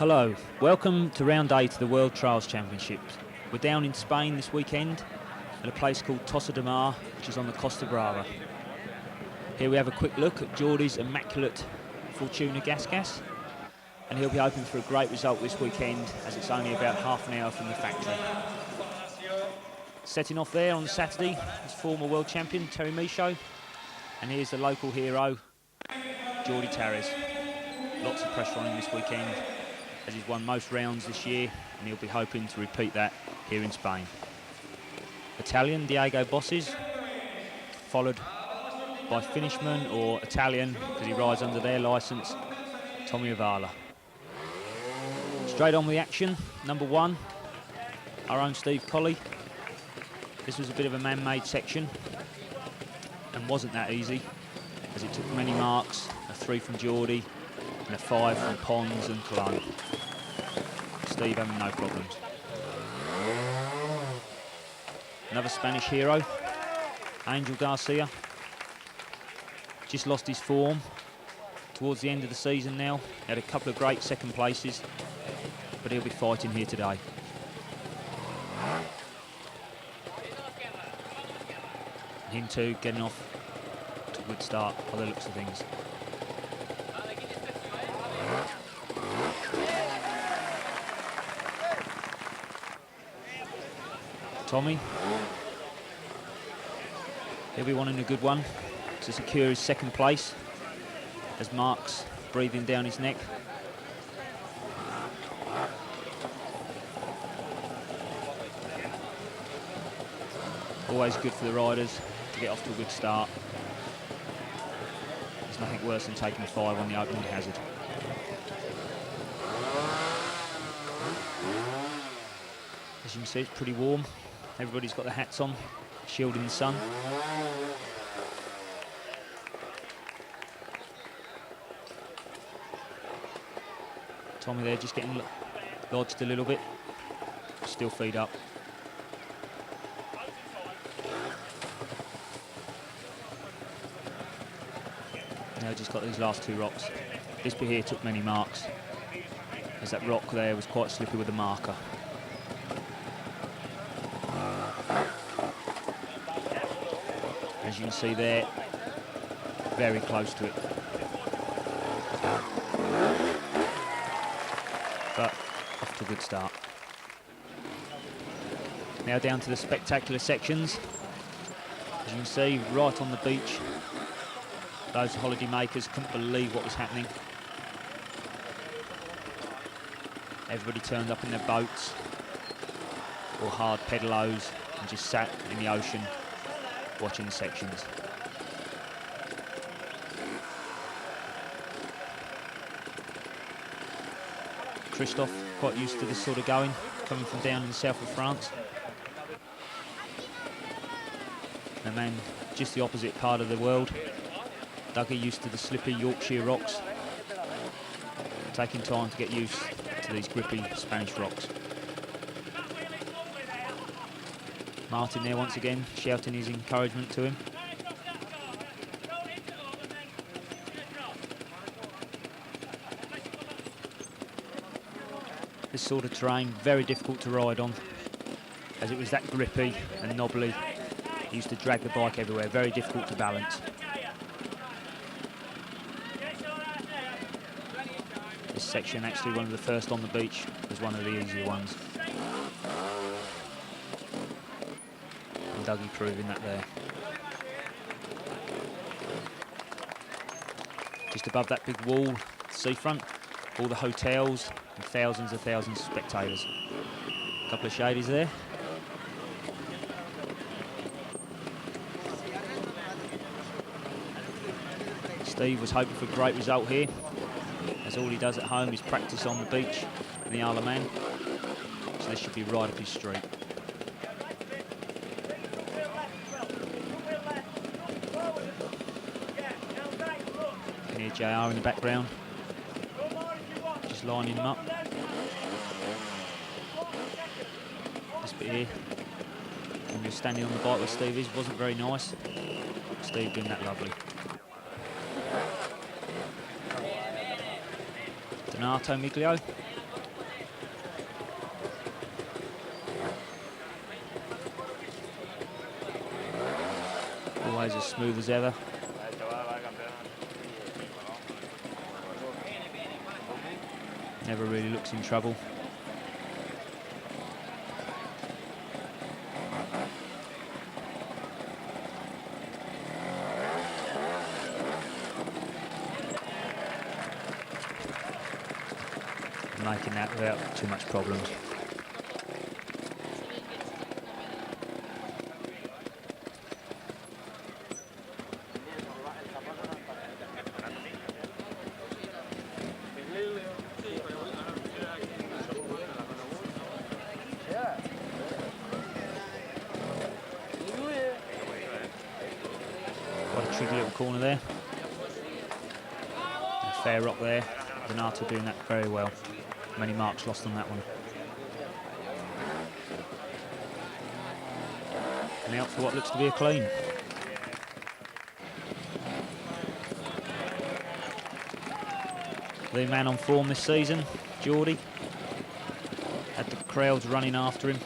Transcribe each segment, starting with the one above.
Hello, welcome to round 8 of the World Trials Championships. We're down in Spain this weekend at a place called Tossa de Mar, which is on the Costa Brava. Here we have a quick look at Geordie's immaculate Fortuna Gas, and he'll be hoping for a great result this weekend as it's only about half an hour from the factory. Setting off there on Saturday is former world champion Terry Michaud, and here's the local hero, Geordie Tarres. Lots of pressure on him this weekend, as he's won most rounds this year, and he'll be hoping to repeat that here in Spain. Italian Diego Bosses, followed by Finishman or Italian, because he rides under their licence, Tommy Avala. Straight on with the action, number 1, our own Steve Colley. This was a bit of a man-made section, and wasn't that easy, as it took many marks, a 3 from Geordie, and a 5 from Pons and Cologne. Steve having no problems. Another Spanish hero, Angel Garcia. Just lost his form towards the end of the season now. He had a couple of great second places, but he'll be fighting here today. Him too, getting off to a good start by the looks of things. Tommy, he'll be wanting a good one to secure his second place, as Mark's breathing down his neck. Always good for the riders to get off to a good start. There's nothing worse than taking 5 on the opening hazard. As you can see, it's pretty warm. Everybody's got their hats on, shielding the sun. Tommy there just getting lodged a little bit. Still feed up. Now just got these last 2 rocks. This bit here took many marks, as that rock there was quite slippy with the marker. As you can see there, very close to it. But off to a good start. Now down to the spectacular sections. As you can see, right on the beach, those holiday makers couldn't believe what was happening. Everybody turned up in their boats or hard pedalos and just sat in the ocean watching the sections. Christophe, quite used to this sort of going, coming from down in the south of France. And then just the opposite part of the world, Dougie used to the slippy Yorkshire rocks, taking time to get used to these grippy Spanish rocks. Martin there once again, shouting his encouragement to him. This sort of terrain, very difficult to ride on, as it was that grippy and knobbly. He used to drag the bike everywhere, very difficult to balance. This section, actually one of the first on the beach, was one of the easier ones. Dougie proving that there. Just above that big wall, seafront, all the hotels and thousands of spectators. A couple of shadies there. Steve was hoping for a great result here, as all he does at home is practice on the beach in the Isle of Man. So this should be right up his street. JR in the background, just lining him up. This bit here, when you're standing on the bike where Steve is, wasn't very nice. Steve doing that lovely. Donato Miglio Always as smooth as ever. Never really looks in trouble. Making that without too much problems. Quite a tricky little corner there. A fair rock there. Renato doing that very well. Many marks lost on that one. And out for what looks to be a clean. The man on form this season, Geordie. Had the crowds running after him.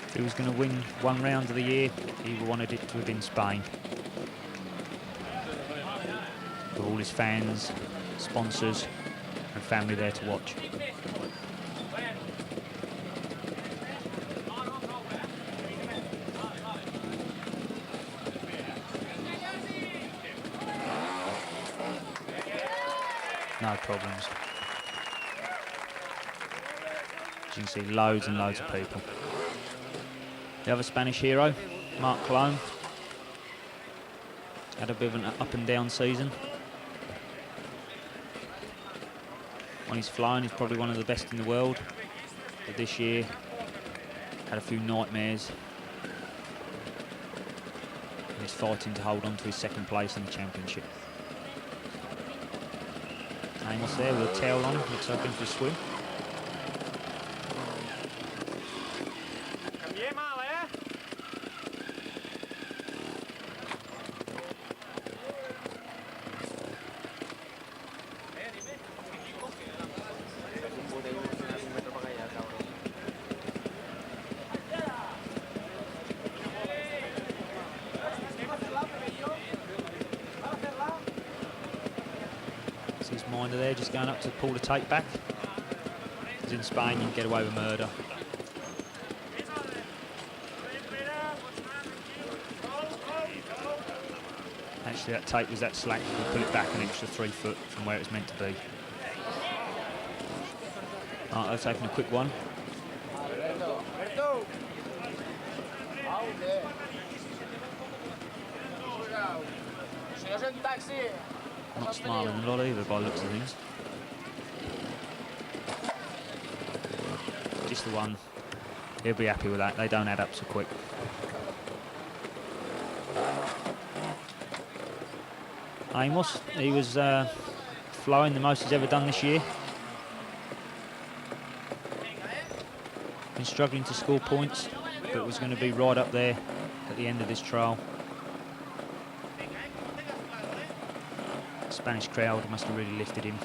If he was going to win one round of the year, he wanted it to have been Spain. With all his fans, sponsors and family there to watch. No problems. As you can see, loads and loads of people. The other Spanish hero, Mark Clone, had a bit of an up and down season. When he's flying, he's probably one of the best in the world. But this year, had a few nightmares. And he's fighting to hold on to his second place in the championship. Amos there with a towel on, looks open for a swim. Minder there, just going up to pull the tape back. Because in Spain you can get away with murder. Actually that tape was that slack, you can pull it back an extra 3 foot from where it was meant to be. Right, they're taking a quick one. Not smiling a lot either by the looks of things. Just the one. He'll be happy with that. They don't add up so quick. Amos, he was flowing the most he's ever done this year. Been struggling to score points, but was going to be right up there at the end of this trial. Spanish crowd must have really lifted him.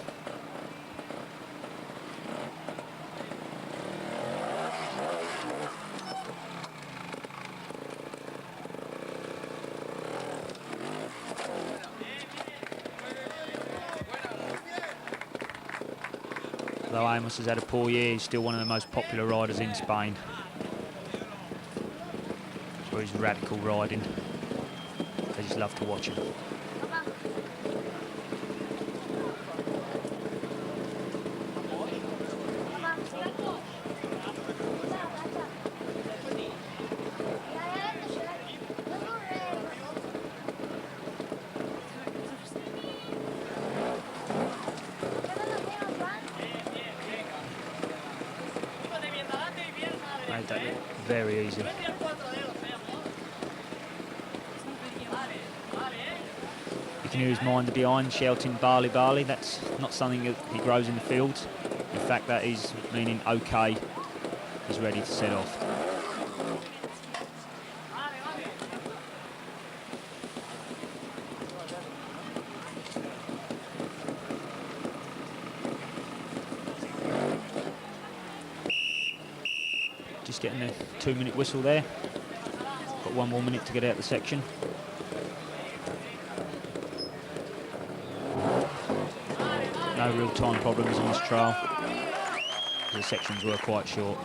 Though Amos has had a poor year, he's still one of the most popular riders in Spain. For his radical riding. I just love to watch him. Made that look very easy. You can hear his minder behind shouting "Barley, Barley." That's not something that he grows in the fields. In fact, that is meaning okay, he's ready to set off. just getting the 2-minute whistle there. Got 1 more minute to get out the section. No real time problems in this trial. The sections were quite short.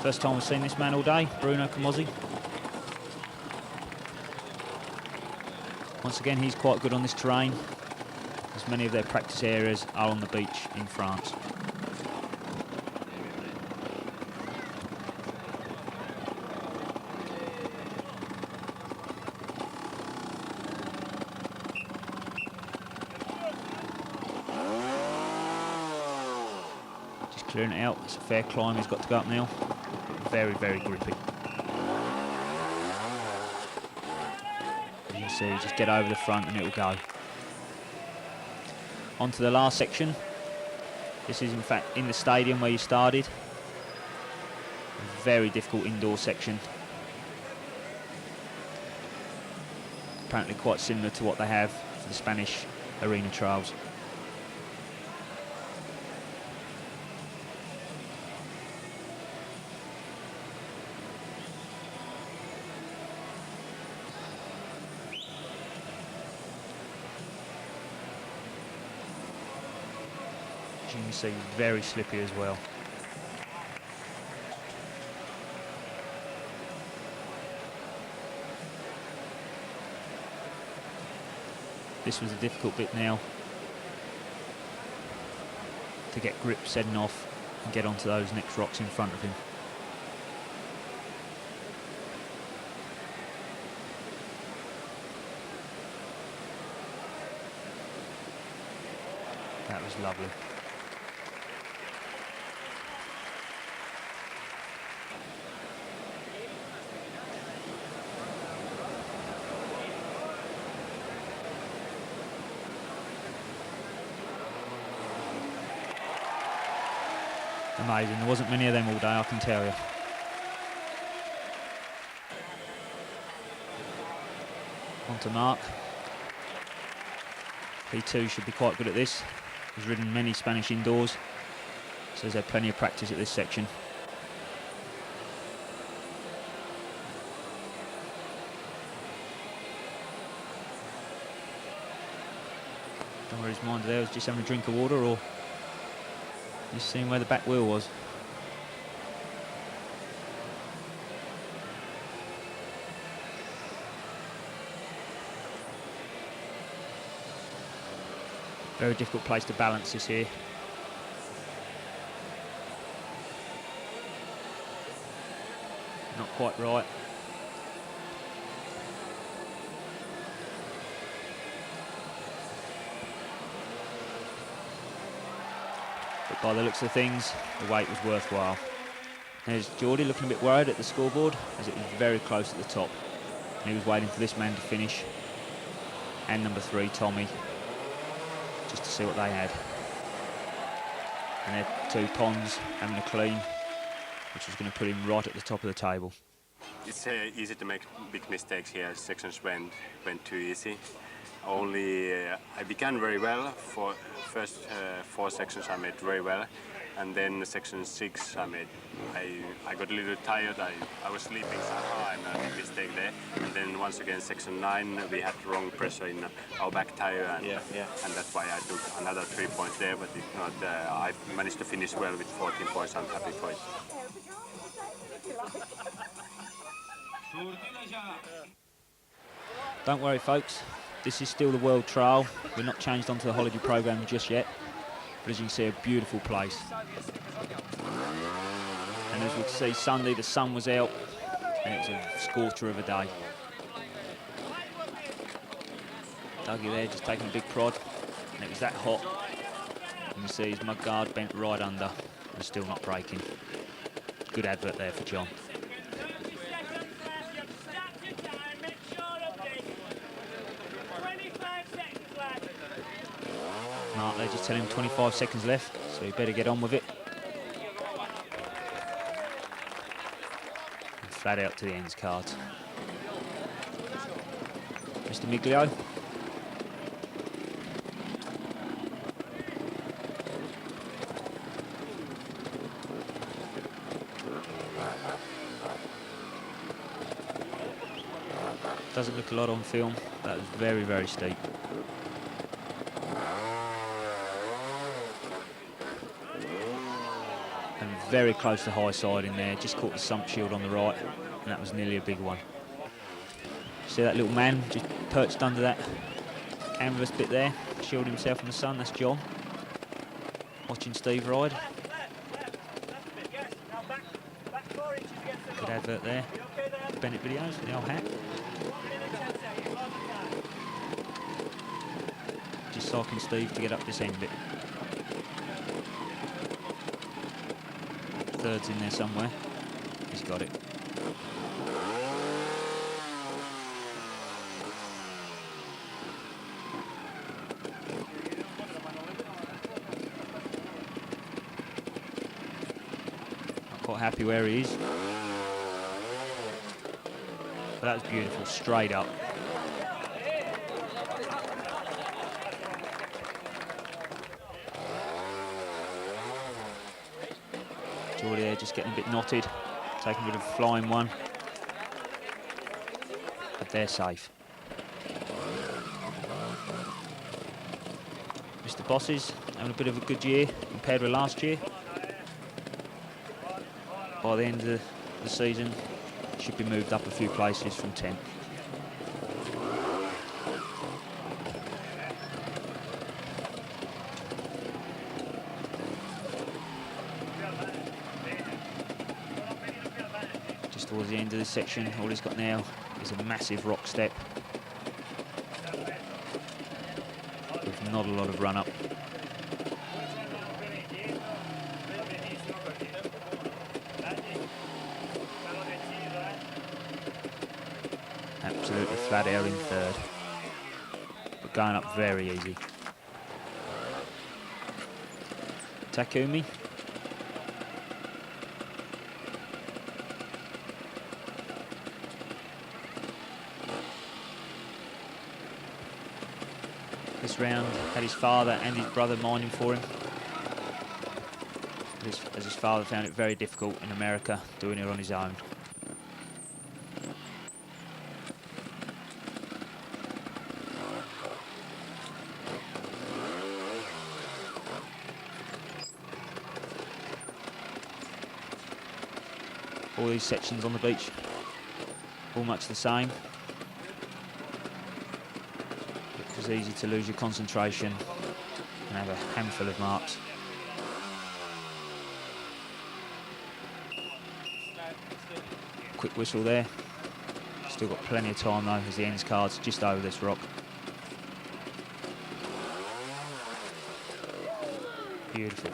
First time we've seen this man all day, Bruno Camozzi. Once again, he's quite good on this terrain, as many of their practice areas are on the beach in France. Just clearing it out. It's a fair climb he's got to go up now. Very, very grippy. As you see, just get over the front and it'll go. On to the last section. This is in fact in the stadium where you started. A very difficult indoor section. Apparently quite similar to what they have for the Spanish arena trials. As you can see, very slippy as well. This was a difficult bit now, to get grip setting off and get onto those next rocks in front of him. That was lovely. Amazing. There wasn't many of them all day, I can tell you. On to Mark. He too should be quite good at this. He's ridden many Spanish indoors, so he's had plenty of practice at this section. Don't know where his mind there was, just having a drink of water, or just seeing where the back wheel was. Very difficult place to balance this here. Not quite right. But by the looks of things, the wait was worthwhile. There's Geordie looking a bit worried at the scoreboard, as it was very close at the top. And he was waiting for this man to finish, and number 3, Tommy, just to see what they had. And they're 2 ponds having a clean, which was going to put him right at the top of the table. It's easy to make big mistakes here. Sections went too easy. Only I began very well. For first 4 sections I made very well, and then section 6 I got a little tired. I was sleeping somehow, and a big mistake there. And then once again section 9 we had wrong pressure in our back tire, and that's why I took another 3 points there. But if not, I managed to finish well with 14 points. I'm happy for it. Don't worry, folks. This is still the World Trial. We're not changed onto the holiday programme just yet. But as you can see, a beautiful place. And as we can see, Sunday the sun was out and it was a scorcher of a day. Dougie there just taking a big prod, and it was that hot. And you see his mudguard bent right under and still not breaking. Good advert there for John. Mark, they just tell him 25 seconds left, so he better get on with it. And flat out to the ends cards. Mr. Miglio. Doesn't look a lot on film. That was very, very steep. And very close to high side in there. Just caught the sump shield on the right, and that was nearly a big one. See that little man just perched under that canvas bit there, shielding himself from the sun? That's John. Watching Steve ride. Good advert there. Bennett videos, the old hat. Just cycling Steve to get up this end bit. Third's in there somewhere. He's got it. Not quite happy where he is. But that was beautiful, straight up. Geordie there just getting a bit knotted, taking a bit of a flying one. But they're safe. Mr. Bosses having a bit of a good year compared with last year. By the end of the season, should be moved up a few places from 10th. Just towards the end of this section, all he's got now is a massive rock step with not a lot of run up. Absolutely flat air in third, but going up very easy. Takumi. This round had his father and his brother minding for him, as his father found it very difficult in America doing it on his own. All these sections on the beach, all much the same. It was easy to lose your concentration and have a handful of marks. Quick whistle there. Still got plenty of time though, as the ends card's just over this rock. Beautiful.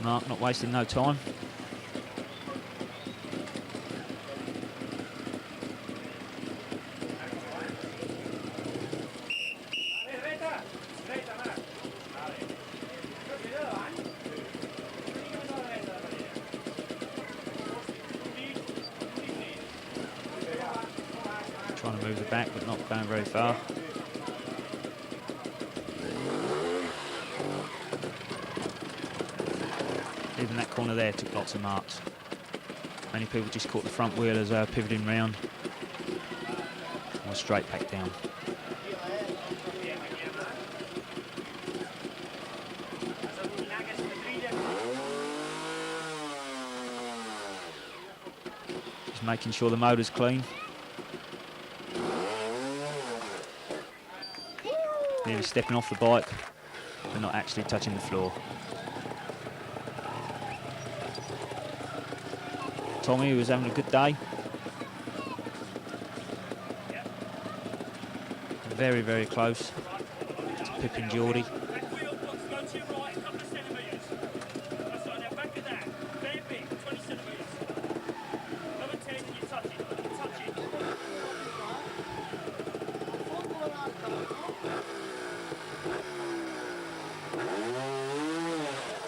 Mark not wasting no time. Trying to move the back, but not going very far. Even that corner there took lots of marks. Many people just caught the front wheel as they were pivoting round. Or straight back down. Just making sure the motor's clean. Nearly stepping off the bike, but not actually touching the floor. Tommy was having a good day. Very, very close to pipping Geordie.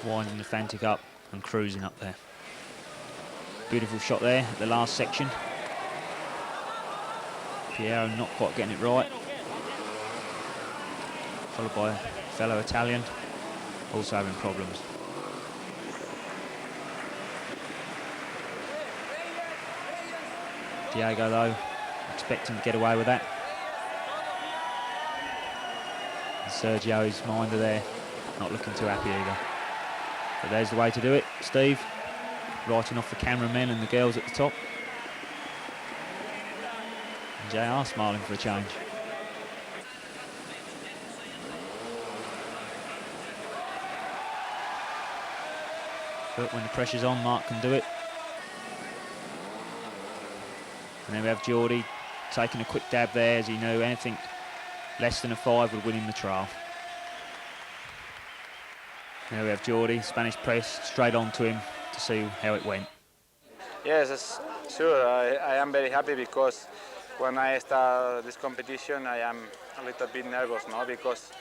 Winding the Fantic up and cruising up there. Beautiful shot there at the last section. Piero not quite getting it right. Followed by a fellow Italian, also having problems. Diego, though, expecting to get away with that. And Sergio's minder there, not looking too happy either. But there's the way to do it, Steve. Writing off the cameramen and the girls at the top. And JR smiling for a change. But when the pressure's on, Mark can do it. And then we have Geordie taking a quick dab there, as he knew anything less than a 5 would win him the trial. Now we have Geordie, Spanish press, straight on to him to see how it went. Yes, sure. I am very happy because when I start this competition, I am a little bit nervous, no? Because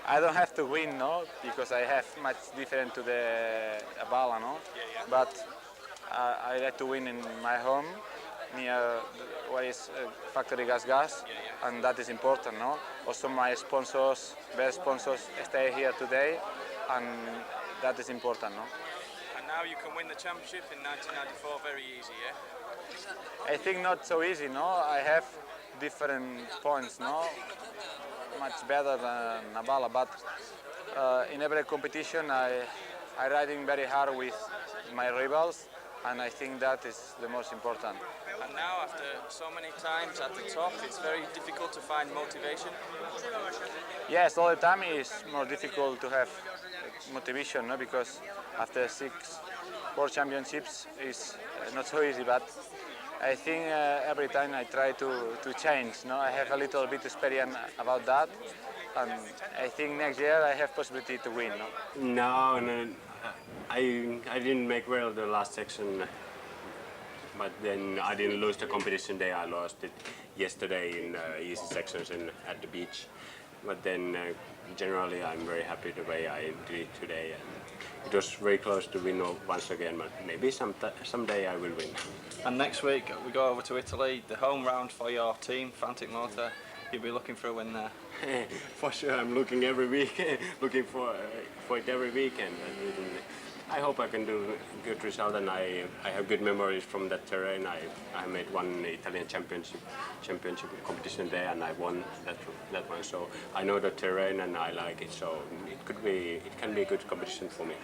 I don't have to win, no? Because I have much different to the Bala, no? But I like to win in my home, near where is factory gas, and that is important, no? Also my sponsors, best sponsors, stay here today, and that is important, no? And now you can win the championship in 1994 very easy, yeah? I think not so easy, no? I have different points, no? Much better than Nabala, but in every competition I riding very hard with my rivals, and I think that is the most important. And now, after so many times at the top, it's very difficult to find motivation. Yes, all the time is more difficult to have motivation, no? Because after 6 World Championships is not so easy, but I think every time I try to change, no? I have a little bit experience about that, and I think next year I have possibility to win, no? No, I didn't make well the last section, but then I didn't lose the competition day. I lost it yesterday in easy sections at the beach. But then generally I'm very happy the way I did it today. And it was very close to win once again, but maybe someday I will win. And next week we go over to Italy, the home round for your team, Frantic Motor. You'll be looking for a win there. For sure, I'm looking every week, looking for it every weekend. I hope I can do a good result, and I have good memories from that terrain. I made one Italian championship competition there, and I won that one. So I know the terrain and I like it. So it can be a good competition for me.